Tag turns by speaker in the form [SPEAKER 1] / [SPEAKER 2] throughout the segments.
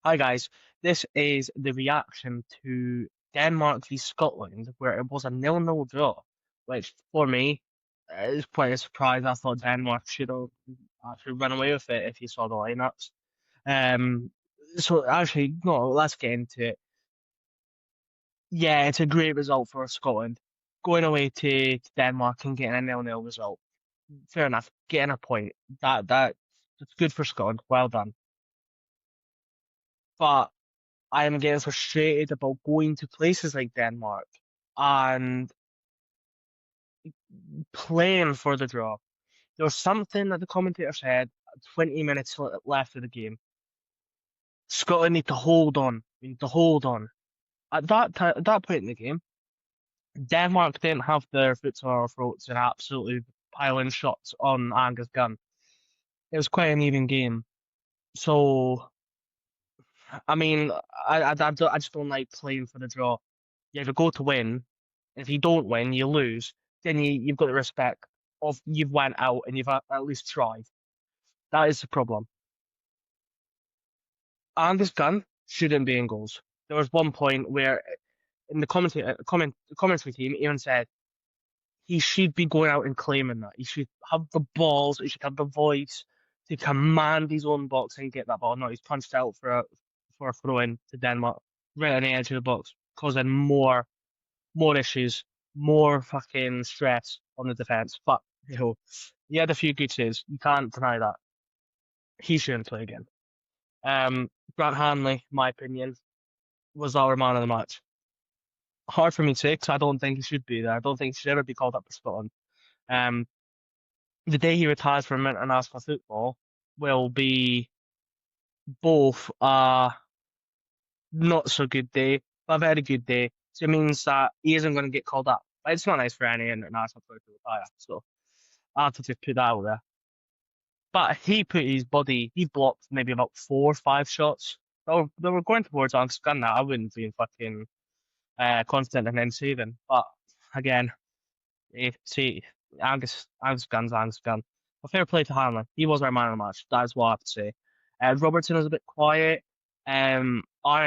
[SPEAKER 1] Hi guys, this is the reaction to Denmark v Scotland, where it was a 0-0 draw, which for me is quite a surprise. I thought Denmark should have actually run away with it if you saw the lineups. Um, so actually, no, let's get into it. Yeah, it's a great result for Scotland. Going away to Denmark and getting a 0-0 result. Fair enough, getting a point. That's good for Scotland. Well done. But I am getting frustrated about going to places like Denmark and playing for the draw. There was something that the commentator said 20 minutes left of the game. Scotland need to hold on. We need to hold on. At at that point in the game, Denmark didn't have their foot on our throats and absolutely piling shots on Angus Gunn. It was quite an even game. So, I mean, I just don't like playing for the draw. You either go to win, and if you don't win, you lose. Then you've got the respect of you've went out and you've at least tried. That is the problem. Angus Gunn shouldn't be in goals. There was one point where in the commentary team even said he should be going out and claiming that. He should have the balls, he should have the voice to command his own box and get that ball. No, he's punched out for a throw in to Denmark, right on the edge of the box, causing more issues, more fucking stress on the defense. But he had a few good saves. You can't deny that. He shouldn't play again. Grant Hanley, my opinion, was our man of the match. Hard for me to say because I don't think he should be there. I don't think he should ever be called up for Scotland. Um, the day he retires from international football will be both a not so good day, but a very good day. So it means that he isn't going to get called up. But it's not nice for any international player to retire. So I have to just put that out there. But he put his body, he blocked maybe about 4 or 5 shots. They were going towards Angus Gunn now. I wouldn't be fucking confident in him saving. But again, see, Angus Gunn. A fair play to Hanlon. He was our man of the match. That's what I have to say. Robertson was a bit quiet. Aaron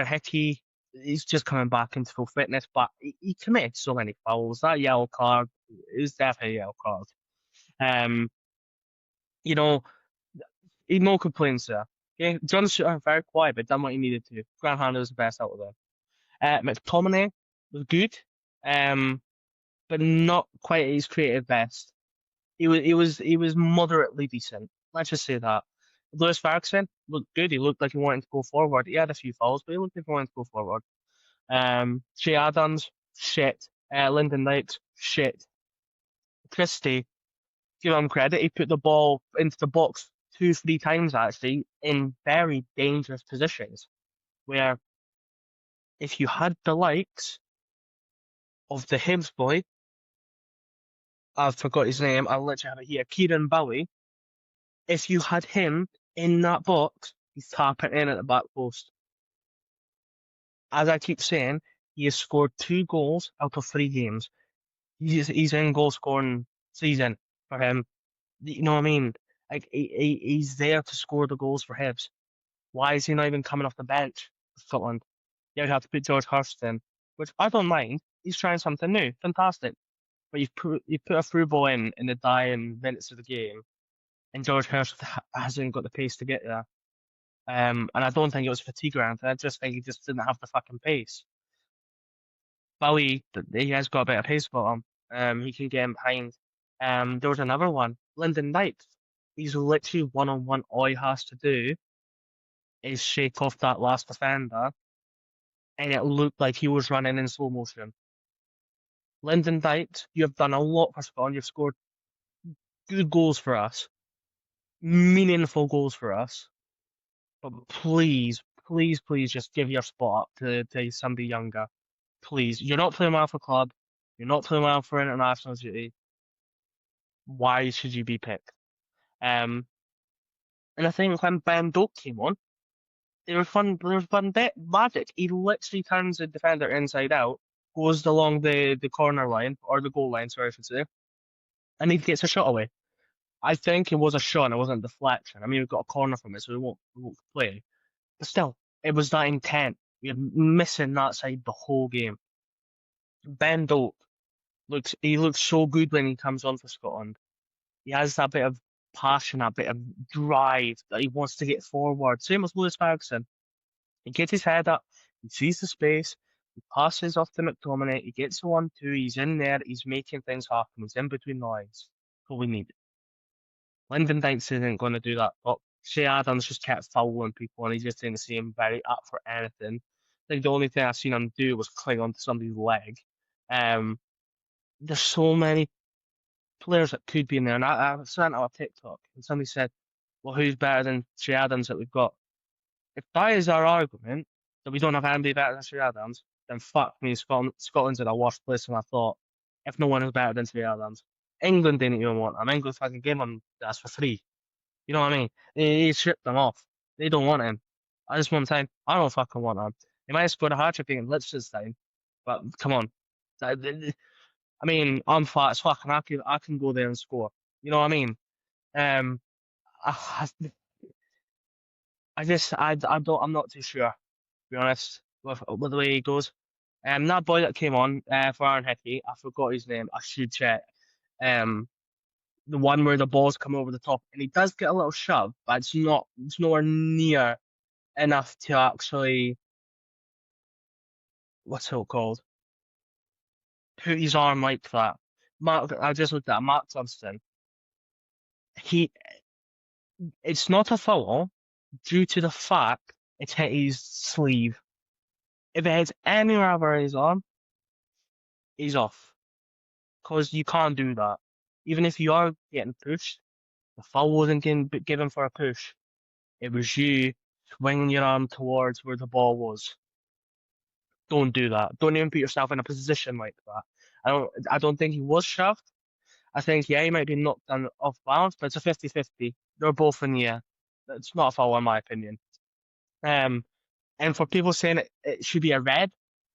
[SPEAKER 1] Hickey, he's just coming back into full fitness, but he committed so many fouls. That yellow card is definitely a yellow card. Um, you know, no complaints there. Okay, John Shooter very quiet, but done what he needed to. Grant Hanlon was the best out of them. McTominay was good, but not quite at his creative best. He was moderately decent. Let's just say that. Lewis Ferguson looked good. He looked like he wanted to go forward. He had a few fouls, but he looked like he wanted to go forward. Shea Adams, shit. Lyndon Dykes, shit. Christie, give him credit. He put the ball into the box 2, 3 times actually in very dangerous positions. Where if you had the likes of the Hibs boy, I forgot his name. I literally have it here. Kieran Bowie. If you had him in that box, he's tapping in at the back post. As I keep saying, he has scored 2 goals out of 3 games. He's in goal scoring season for him. You know what I mean? Like he's there to score the goals for Hibs. Why is he not even coming off the bench for Scotland? Yeah, you have to put George Hurst in, which I don't mind. He's trying something new. Fantastic. But you put a through ball in the dying minutes of the game, and George Hurst hasn't got the pace to get there. And I don't think it was fatigue or anything. I just think he just didn't have the fucking pace. Bowie, he has got a bit of pace about him. He can get him behind. There was another one, Lyndon Knight. He's literally one-on-one. All he has to do is shake off that last defender, and it looked like he was running in slow motion. Lyndon Knight, you have done a lot for Scotland. You've scored good goals for us, meaningful goals for us. But please, please, please just give your spot up to somebody younger. Please. You're not playing well for club. You're not playing well for international duty. Why should you be picked? Um, and I think when Ben Doak came on, there was fun magic. He literally turns the defender inside out, goes along the corner line, or the goal line, sorry, I should say, and he gets a shot away. I think it was a shot, and it wasn't a deflection. I mean, we've got a corner from it, so we won't play. But still, it was that intent. We're missing that side the whole game. Ben Doak looks so good when he comes on for Scotland. He has that bit of passion, that bit of drive that he wants to get forward. Same as Lewis Ferguson. He gets his head up, he sees the space, he passes off to McTominay, he gets the 1-2, he's in there, he's making things happen, he's in between the lines. That's all we need. Lyndon Dykes isn't going to do that, but Shea Adams just kept fouling people and he just didn't seem very up for anything. I think the only thing I've seen him do was cling onto somebody's leg. There's so many players that could be in there, and I sent out a TikTok and somebody said, well, who's better than Shea Adams that we've got? If that is our argument, that we don't have anybody better than Shea Adams, then fuck me, Scotland's in a worse place than I thought. If no one is better than Shea Adams. England didn't even want him. England fucking gave him that's for free. You know what I mean? He stripped them off. They don't want him. At this one time, I don't fucking want him. He might have scored a hat-trick against Liechtenstein, but come on. I mean, I'm fat as fuck, and I can go there and score. You know what I mean? Um, I, I'm not too sure, to be honest, with the way he goes. That boy that came on for Aaron Hickey, I forgot his name. I should check. Um, the one where the balls come over the top, and he does get a little shove, but it's nowhere near enough to actually, what's it called? Put his arm like that. Mark, I just looked at Mark Johnston. It's not a foul due to the fact it's hit his sleeve. If it hits anywhere over his arm, he's off. Because you can't do that. Even if you are getting pushed, the foul wasn't given for a push. It was you swinging your arm towards where the ball was. Don't do that. Don't even put yourself in a position like that. I don't think he was shoved. I think, yeah, he might be knocked off balance, but it's a 50-50. They're both in the air. It's not a foul in my opinion. Um, and for people saying it should be a red,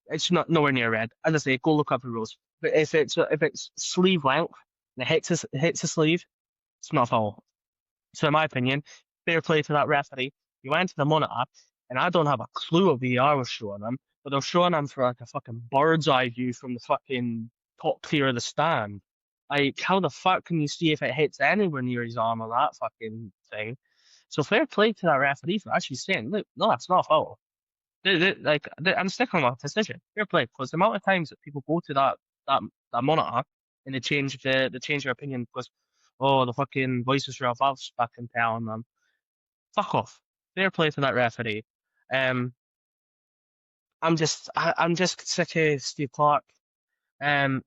[SPEAKER 1] it's not nowhere near red. As I say, go look up the rules. But if it's sleeve length and it hits the sleeve, it's not a foul. So in my opinion, fair play to that referee. He went to the monitor, and I don't have a clue what VR was showing him, but they're showing him for like a fucking bird's eye view from the fucking top tier of the stand. Like, how the fuck can you see if it hits anywhere near his arm on that fucking thing? So fair play to that referee for actually saying, look, no, that's not a foul. I'm sticking with my decision. Fair play, because the amount of times that people go to that monitor and they change their opinion because the fucking voices are above fucking telling them. Fuck off. Fair play to that referee. Um, I'm just sick of Steve Clarke. Um,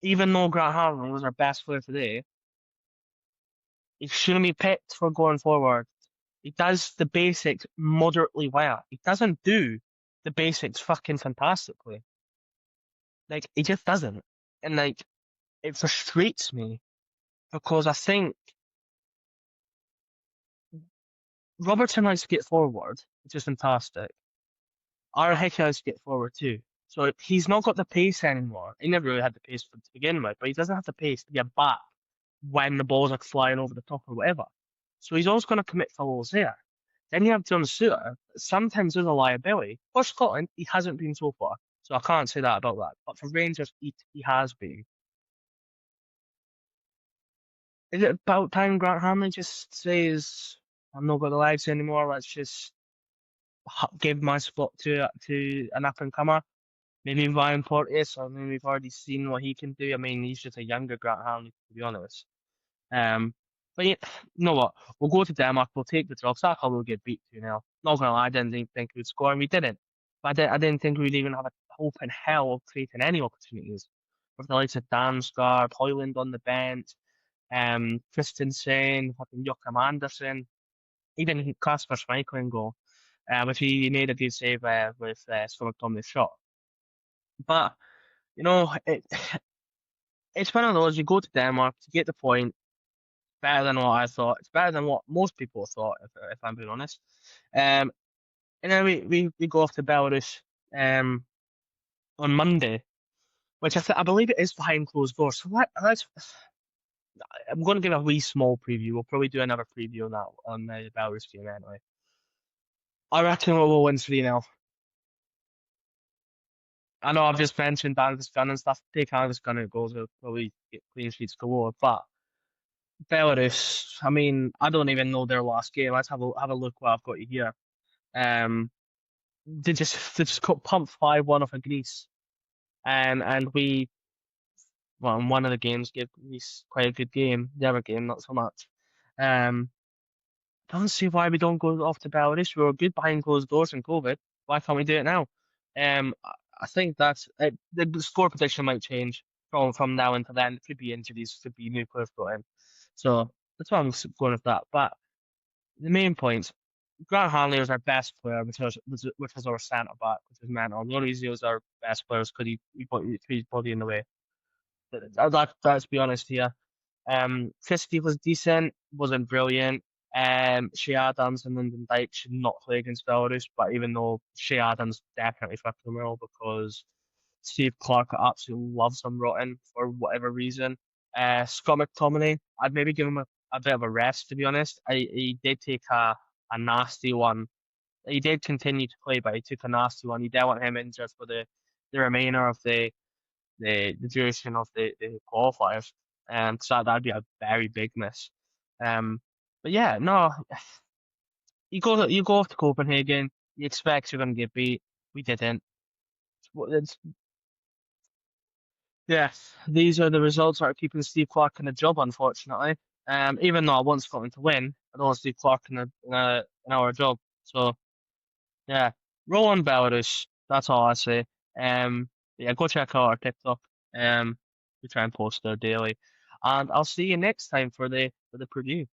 [SPEAKER 1] even though Grant Harlan was our best player today, he shouldn't be picked for going forward. He does the basics moderately well. He doesn't do the basics fucking fantastically. Like, he just doesn't. And like, it frustrates me because I think Robertson likes to get forward, which is fantastic. Aaron Hickey likes to get forward too. So he's not got the pace anymore. He never really had the pace to begin with, but he doesn't have the pace to get back when the balls are flying over the top or whatever. So he's always going to commit fouls there. Then you have John Suter. Sometimes there's a liability. For Scotland, he hasn't been so far. So I can't say that about that. But for Rangers, he has been. Is it about time Grant Hanley just says, I'm not got the lives anymore, let's just give my spot to an up and comer? Maybe Ryan Porteous, or maybe we've already seen what he can do. I mean, he's just a younger Grant Hanley, to be honest. But you know what? We'll go to Denmark. We'll take the draw. Saka will get beat 2-0. Not gonna lie, I didn't think we'd score, and we didn't. But I didn't think we'd even have a hope in hell of creating any opportunities. With the likes of Damsgaard, Hoyland on the bench, Christensen, fucking Joachim Andersen, even Kasper Schmeichel in goal. If he made a good save with Stomach Tomley's shot. But it's one of those. You go to Denmark to get the point. Better than what I thought. It's better than what most people thought, if I'm being honest. And then we go off to Belarus on Monday, which I believe it is behind closed doors. So I'm going to give a wee small preview. We'll probably do another preview on that on the Belarus game anyway. I reckon we'll win 3-0. I know I've just mentioned Angus Gunn and stuff. Take Angus Gunn out goals, will probably get clean sheets galore. But Belarus, I mean, I don't even know their last game. Let's have a look what I've got here. Um, they just got pumped 5-1 off of Greece, and we well in one of the games gave Greece quite a good game. The other game not so much. Um, don't see why we don't go off to Belarus. We were good behind closed doors in COVID. Why can't we do it now? I think that's it. The score prediction might change from now until then. It could be injuries, could be new players brought in. So that's why I'm going with that. But the main points, Grant Hanley was our best player, which was our centre back, which was mental. Lorizio was our best player because he put his body in the way. Let's be honest here. Christie was decent, wasn't brilliant. Shea Adams and Lyndon Dykes should not play against Belarus, but even though Shea Adams definitely flipped them well because Steve Clarke absolutely loves him rotten for whatever reason. Scott McTominay, I'd maybe give him a bit of a rest, to be honest. He did take a nasty one. He did continue to play, but he took a nasty one. You don't want him injured for the remainder of the duration of the qualifiers. So that'd be a very big miss. But yeah, no, you go off to Copenhagen, you expect you're going to get beat. We didn't. It's, yeah, these are the results that are keeping Steve Clarke in the job, unfortunately. Even though I want Scotland to win, I don't want Steve Clarke in our job. So yeah, roll on Belarus. That's all I say. Yeah, go check out our TikTok. We try and post there daily, and I'll see you next time for the preview.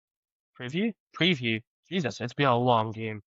[SPEAKER 1] Preview? Preview. Jesus, it's been a long game.